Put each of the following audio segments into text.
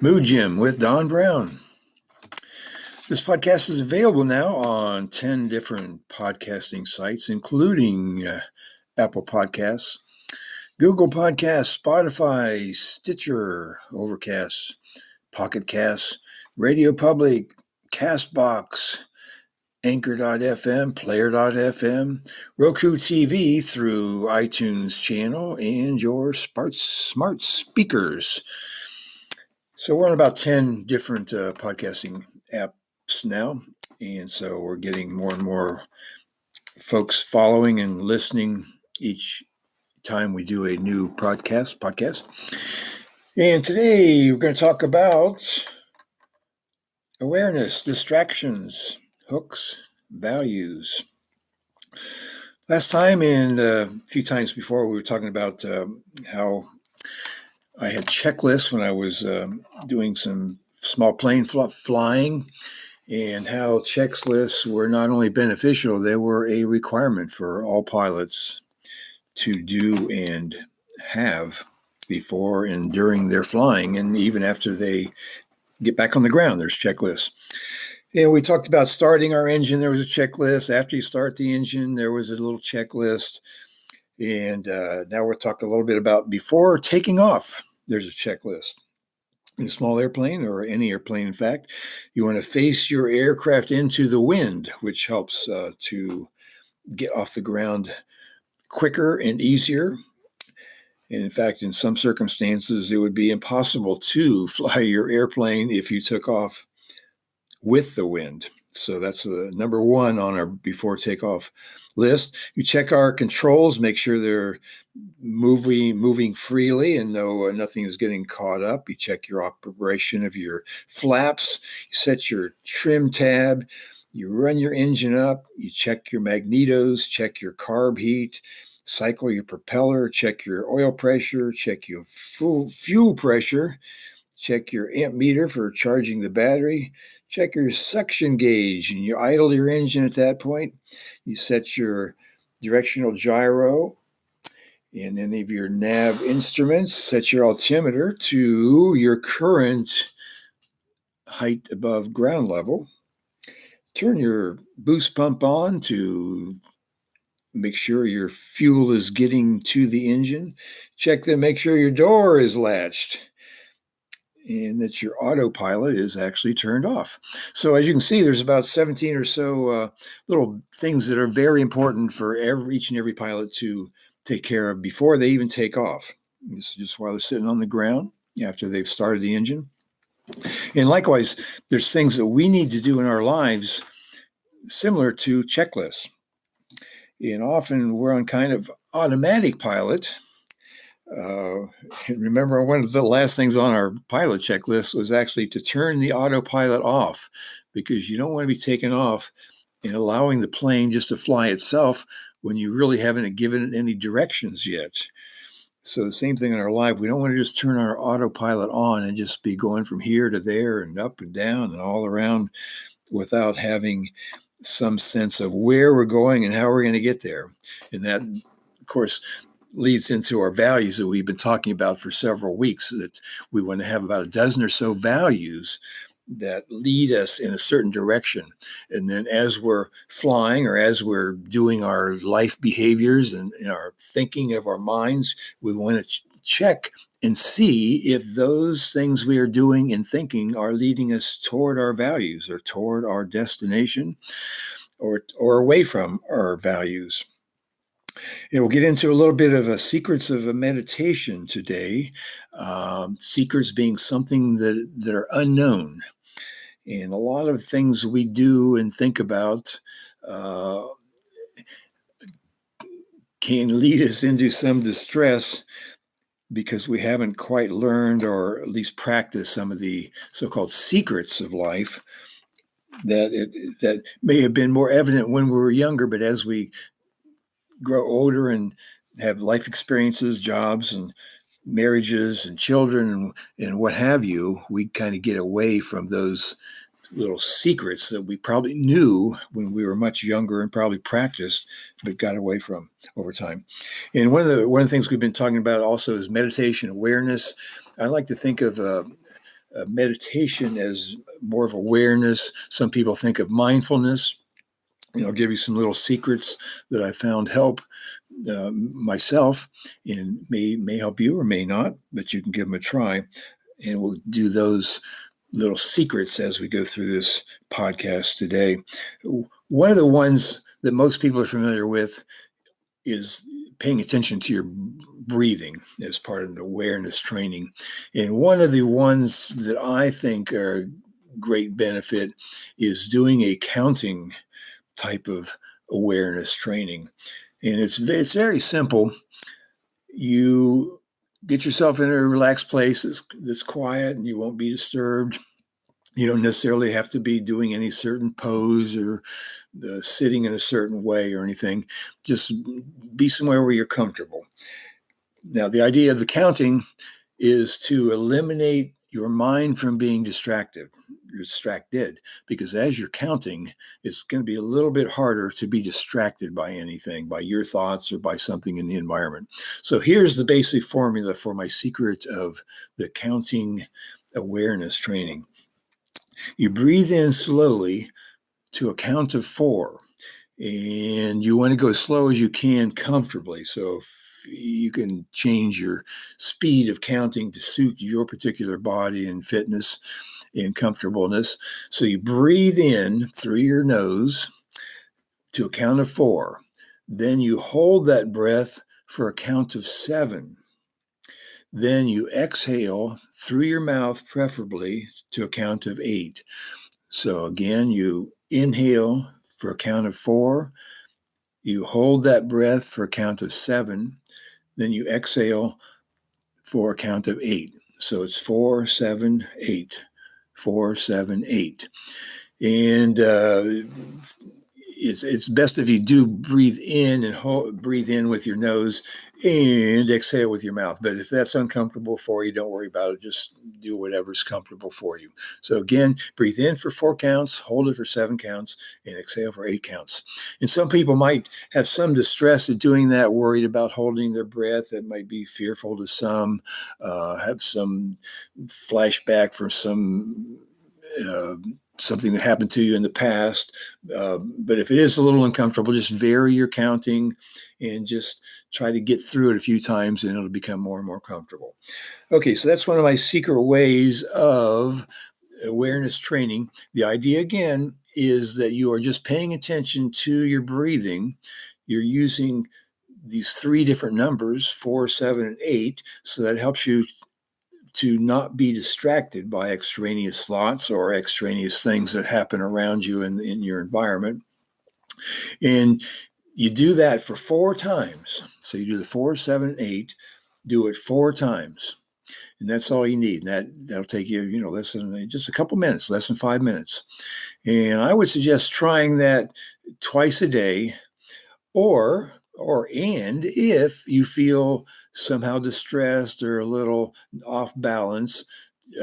Mood Gym with Don Browne. This podcast is available now on 10 different podcasting sites, including Apple Podcasts, Google Podcasts, Spotify, Stitcher, Overcast, Pocket Casts, Radio Public, Castbox, Anchor.fm, Player.fm, Roku TV through iTunes channel, and your smart speakers. So we're on about 10 different podcasting apps now. And so we're getting more and more folks following and listening each time we do a new podcast. And today we're going to talk about awareness, distractions, hooks, values. Last time and a few times before, we were talking about how I had checklists when I was doing some small plane flying, and how checklists were not only beneficial, they were a requirement for all pilots to do and have before and during their flying, and even after they get back on the ground, there's checklists. And we talked about starting our engine. There was a checklist. After you start the engine, there was a little checklist. And now we're talking a little bit about before taking off. There's a checklist. In a small airplane, or any airplane, in fact, you want to face your aircraft into the wind, which helps to get off the ground quicker and easier. And in fact, in some circumstances, it would be impossible to fly your airplane if you took off with the wind. So that's the number one on our before takeoff list. You check our controls, make sure they're moving freely and nothing is getting caught up. You check your operation of your flaps, you set your trim tab, you run your engine up, you check your magnetos, check your carb heat, cycle your propeller, check your oil pressure, check your fuel pressure, check your amp meter for charging the battery, check your suction gauge, and you idle your engine at that point. You set your directional gyro and any of your nav instruments, set your altimeter to your current height above ground level. Turn your boost pump on to make sure your fuel is getting to the engine. Check to make sure your door is latched and that your autopilot is actually turned off. So as you can see, there's about 17 or so little things that are very important for each and every pilot to take care of before they even take off. This is just while they're sitting on the ground after they've started the engine. And likewise, there's things that we need to do in our lives similar to checklists. And often we're on kind of automatic pilot. Remember, one of the last things on our pilot checklist was actually to turn the autopilot off, because you don't want to be taken off and allowing the plane just to fly itself when you really haven't given it any directions yet. So the same thing in our life. We don't want to just turn our autopilot on and just be going from here to there and up and down and all around without having some sense of where we're going and how we're going to get there. And that, of course, leads into our values that we've been talking about for several weeks, that we want to have about a dozen or so values that lead us in a certain direction. And then as we're flying or as we're doing our life behaviors and in our thinking of our minds, we want to check and see if those things we are doing and thinking are leading us toward our values or toward our destination or away from our values. We'll get into a little bit of secrets of a meditation today. Secrets being something that are unknown. And a lot of things we do and think about can lead us into some distress because we haven't quite learned or at least practiced some of the so-called secrets of life that may have been more evident when we were younger, but as we grow older and have life experiences, jobs and marriages and children and what have you, we kind of get away from those little secrets that we probably knew when we were much younger and probably practiced, but got away from over time. And one of the things we've been talking about also is meditation awareness. I like to think of meditation as more of awareness. Some people think of mindfulness. I'll give you some little secrets that I found help myself, and may help you or may not, but you can give them a try. And we'll do those little secrets as we go through this podcast today. One of the ones that most people are familiar with is paying attention to your breathing as part of an awareness training. And one of the ones that I think are great benefit is doing a counting type of awareness training. And it's very simple. You get yourself in a relaxed place that's quiet and you won't be disturbed. You don't necessarily have to be doing any certain pose or sitting in a certain way or anything. Just be somewhere where you're comfortable. Now, the idea of the counting is to eliminate your mind from being distracted, because as you're counting, it's going to be a little bit harder to be distracted by anything, by your thoughts or by something in the environment. So here's the basic formula for my secret of the counting awareness training. You breathe in slowly to a count of 4, and you want to go as slow as you can comfortably. So if you can change your speed of counting to suit your particular body and fitness and comfortableness. So you breathe in through your nose to a count of 4. Then you hold that breath for a count of 7. Then you exhale through your mouth, preferably to a count of 8. So again, you inhale for a count of 4. You hold that breath for a count of 7. Then you exhale for a count of 8. So it's 4, 7, 8. 4, 7, 8. And it's best if you do breathe in and breathe in with your nose and exhale with your mouth. But if that's uncomfortable for you, don't worry about it. Just do whatever's comfortable for you. So again, breathe in for 4 counts, hold it for 7 counts, and exhale for 8 counts. And some people might have some distress at doing that, worried about holding their breath. That might be fearful to some, have some flashback for something that happened to you in the past. But if it is a little uncomfortable, just vary your counting and just try to get through it a few times and it'll become more and more comfortable. Okay, so that's one of my secret ways of awareness training. The idea, again, is that you are just paying attention to your breathing. You're using these 3 different numbers, 4, 7, and 8, so that helps you to not be distracted by extraneous thoughts or extraneous things that happen around you in your environment. And you do that for 4 times. So you do the 4, 7, 8, do it 4 times. And that's all you need. That'll take you, less than just a couple minutes, less than 5 minutes. And I would suggest trying that twice a day, and if you feel somehow distressed or a little off balance,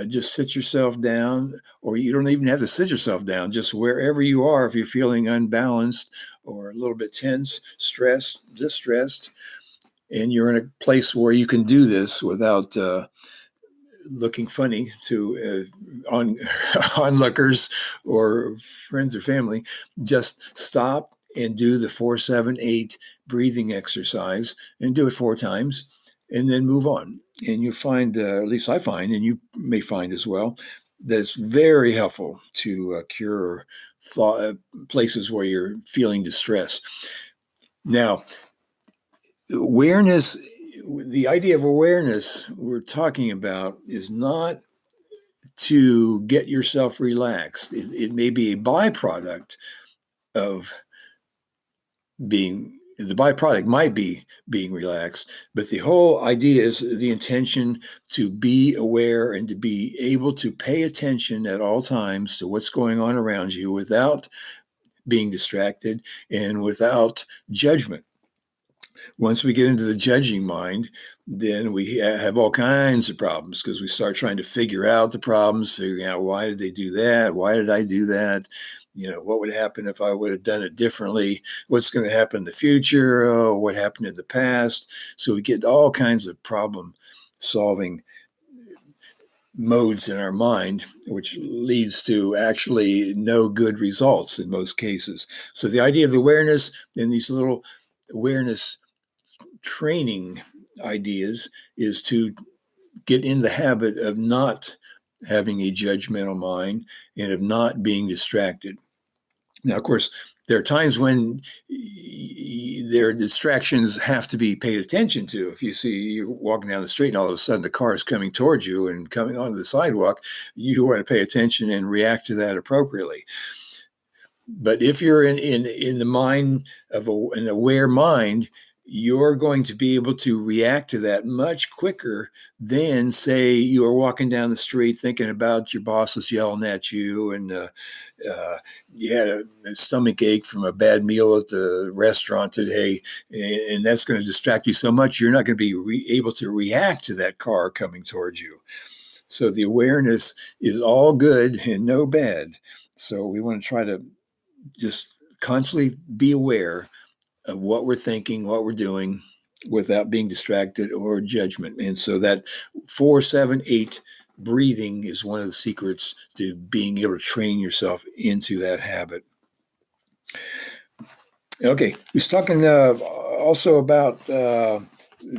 just sit yourself down, or you don't even have to sit yourself down, just wherever you are. If you're feeling unbalanced or a little bit tense, stressed, distressed, and you're in a place where you can do this without looking funny to onlookers or friends or family, just stop and do the 4, 7, 8 breathing exercise and do it 4 times and then move on. And you'll find, at least I find, and you may find as well, that it's very helpful to cure places where you're feeling distress. Now, awareness, the idea of awareness we're talking about is not to get yourself relaxed. It may be a byproduct of the byproduct might be being relaxed, but the whole idea is the intention to be aware and to be able to pay attention at all times to what's going on around you without being distracted and without judgment. Once we get into the judging mind, then we have all kinds of problems because we start trying to figure out the problems, figuring out why did they do that? Why did I do that? What would happen if I would have done it differently? What's going to happen in the future? Oh, what happened in the past? So we get all kinds of problem solving modes in our mind, which leads to actually no good results in most cases. So the idea of the awareness and these little awareness training ideas is to get in the habit of not having a judgmental mind and of not being distracted. Now, of course, there are times when their distractions have to be paid attention to. If you see you're walking down the street and all of a sudden the car is coming towards you and coming onto the sidewalk, you want to pay attention and react to that appropriately. But if you're in the mind of an aware mind, you're going to be able to react to that much quicker than, say, you are walking down the street thinking about your boss is yelling at you and you had a stomach ache from a bad meal at the restaurant today, and that's going to distract you so much you're not going to be able to react to that car coming towards you. So the awareness is all good and no bad. So we want to try to just constantly be aware of what we're thinking, what we're doing, without being distracted or judgment. And so that 4-7-8 breathing is one of the secrets to being able to train yourself into that habit. Okay, we was talking also about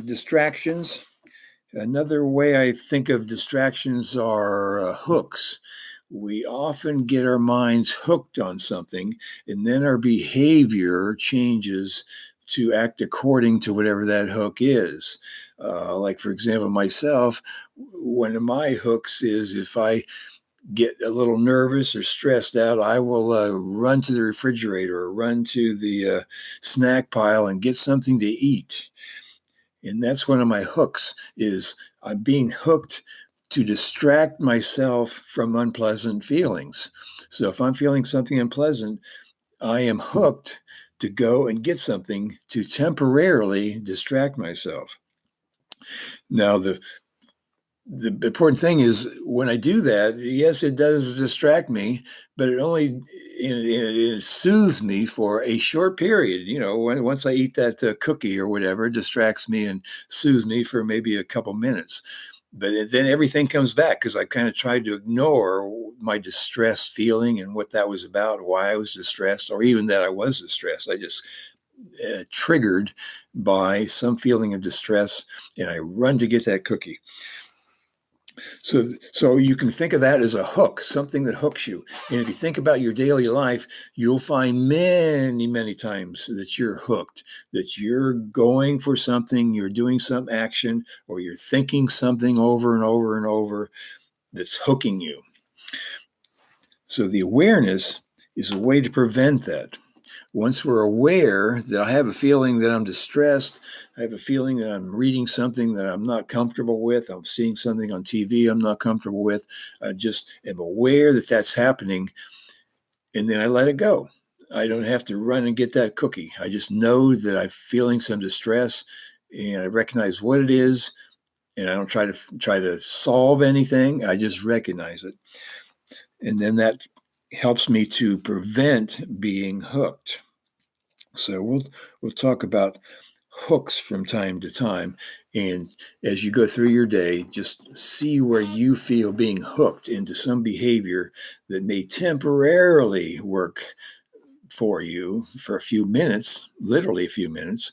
distractions. Another way I think of distractions are hooks. We often get our minds hooked on something, and then our behavior changes to act according to whatever that hook is. Like, for example, myself, one of my hooks is if I get a little nervous or stressed out, I will run to the refrigerator or run to the snack pile and get something to eat. And that's one of my hooks, is I'm being hooked to distract myself from unpleasant feelings. So if I'm feeling something unpleasant, I am hooked to go and get something to temporarily distract myself. Now, the important thing is when I do that, yes, it does distract me, but it soothes me for a short period. Once I eat that cookie or whatever, it distracts me and soothes me for maybe a couple minutes. But then everything comes back because I kind of tried to ignore my distressed feeling and what that was about, why I was distressed, or even that I was distressed. I just triggered by some feeling of distress, and I run to get that cookie. So you can think of that as a hook, something that hooks you. And if you think about your daily life, you'll find many, many times that you're hooked, that you're going for something, you're doing some action, or you're thinking something over and over and over that's hooking you. So the awareness is a way to prevent that. Once we're aware that I have a feeling that I'm distressed, I have a feeling that I'm reading something that I'm not comfortable with, I'm seeing something on TV I'm not comfortable with, I just am aware that that's happening, and then I let it go. I don't have to run and get that cookie. I just know that I'm feeling some distress, and I recognize what it is, and I don't try to solve anything. I just recognize it. And then that helps me to prevent being hooked. So we'll talk about hooks from time to time. And as you go through your day, just see where you feel being hooked into some behavior that may temporarily work for you for a few minutes, literally a few minutes,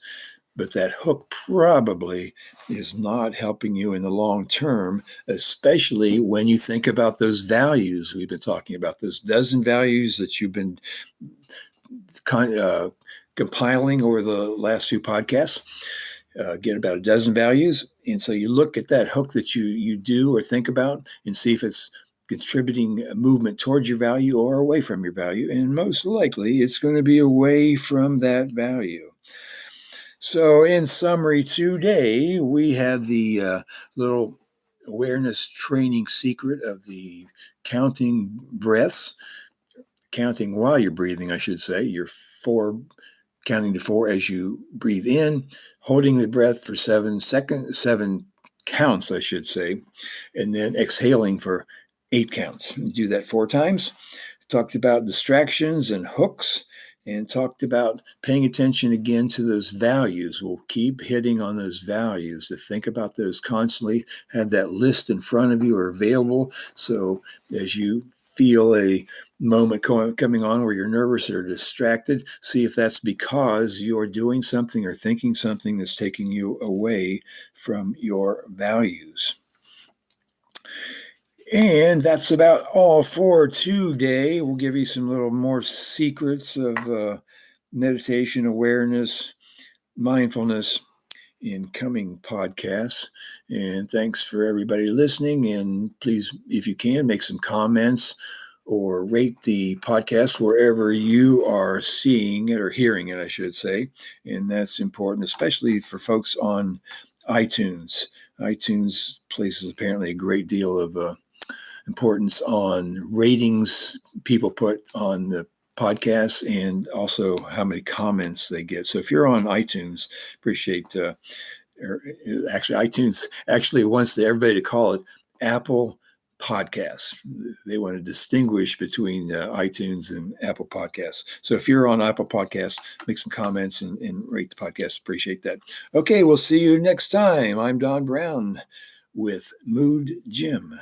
but that hook probably is not helping you in the long term, especially when you think about those values we've been talking about, those dozen values that you've been compiling over the last few podcasts. Get about a dozen values. And so you look at that hook that you do or think about and see if it's contributing a movement towards your value or away from your value. And most likely it's going to be away from that value. So in summary, today we have the little awareness training secret of the counting breaths, counting while you're breathing, I should say. You're counting to 4 as you breathe in, holding the breath for 7 counts, I should say, and then exhaling for 8 counts. You do that 4 times. Talked about distractions and hooks, and talked about paying attention again to those values. We'll keep hitting on those values, to think about those constantly, have that list in front of you or available. So as you feel a moment coming on where you're nervous or distracted, see if that's because you're doing something or thinking something that's taking you away from your values. And that's about all for today. We'll give you some little more secrets of meditation, awareness, mindfulness in coming podcasts. And thanks for everybody listening. And please, if you can, make some comments or rate the podcast wherever you are seeing it or hearing it, I should say. And that's important, especially for folks on iTunes. iTunes places apparently a great deal of importance on ratings people put on the podcasts and also how many comments they get. So if you're on iTunes, appreciate actually iTunes actually wants everybody to call it Apple Podcasts. They want to distinguish between iTunes and Apple Podcasts. So if you're on Apple Podcasts, make some comments and rate the podcast. Appreciate that. Okay, we'll see you next time. I'm Don Browne with Mood Gym.